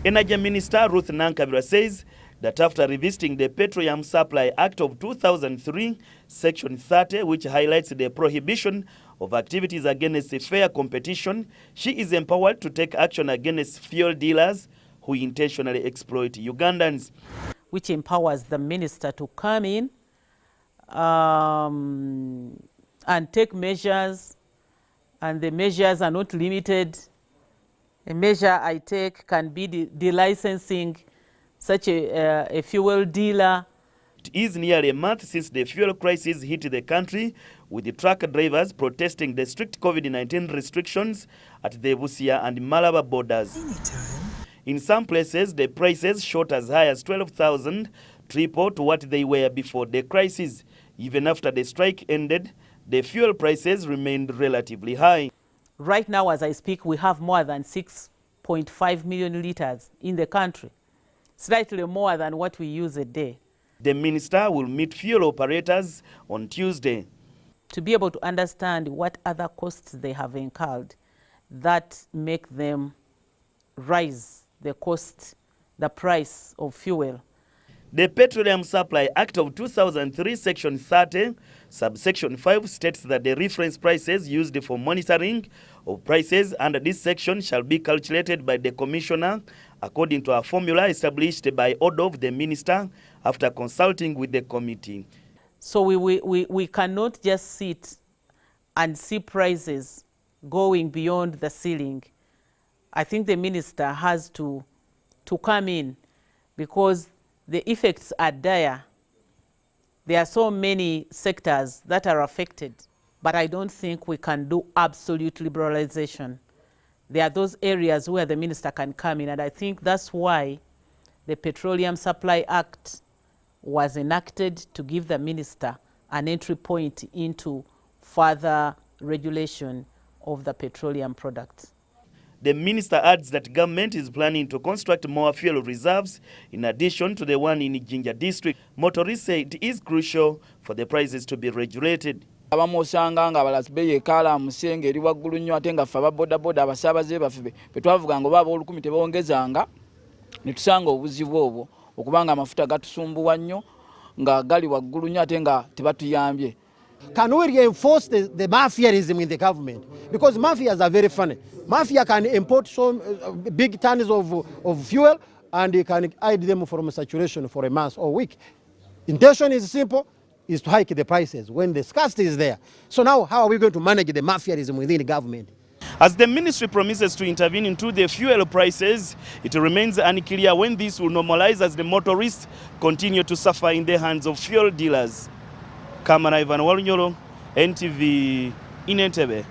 Energy Minister Ruth Nankabirwa says that after revisiting the Petroleum Supply Act of 2003, Section 30, which highlights the prohibition of activities against fair competition, she is empowered to take action against fuel dealers who intentionally exploit Ugandans. Which empowers the minister to come in and take measures, and the measures are not limited. A measure I take can be delicensing such a fuel dealer. It is nearly a month since the fuel crisis hit the country, with the truck drivers protesting the strict COVID-19 restrictions at the Busia and Malaba borders. In some places, the prices shot as high as 12,000, triple to what they were before the crisis. Even after the strike ended, the fuel prices remained relatively high. Right now, as I speak, we have more than 6.5 million liters in the country, slightly more than what we use a day. The minister will meet fuel operators on Tuesday to be able to understand what other costs they have incurred that make them rise the cost, the price of fuel. The Petroleum Supply Act of 2003, Section 30, subsection 5 states that the reference prices used for monitoring of prices under this section shall be calculated by the Commissioner according to a formula established by order of the Minister after consulting with the committee. So we cannot just sit and see prices going beyond the ceiling. I think the Minister has to come in, because the effects are dire. There are so many sectors that are affected, but I don't think we can do absolute liberalization. There are those areas where the minister can come in, and I think that's why the Petroleum Supply Act was enacted, to give the minister an entry point into further regulation of the petroleum products. The minister adds that government is planning to construct more fuel reserves in addition to the one in Jinja district. Motorists say it is crucial for the prices to be regulated. Abamosanga nga balasbe kala musenge eri waggulu nnyo ate nga ffe ababoda boda abasaabaze baffe betwavuga ngo baba olukumi tebongezanga ne tusanga obuzibu obwo okubanga amafuta gatusumbuwa nnyo nga gali waggulu nnyo ate nga tebatuyambye. Can we reinforce the mafiaism in the government? Because mafias are very funny. Mafia can import so big tons of fuel, and you can hide them from saturation for a month or week. Intention is simple, is to hike the prices when the scarcity is there. So now how are we going to manage the mafiaism within the government? As the ministry promises to intervene into the fuel prices, it remains unclear when this will normalize as the motorists continue to suffer in the hands of fuel dealers. Kamara Ivan Walunyolo, NTV in Entebbe.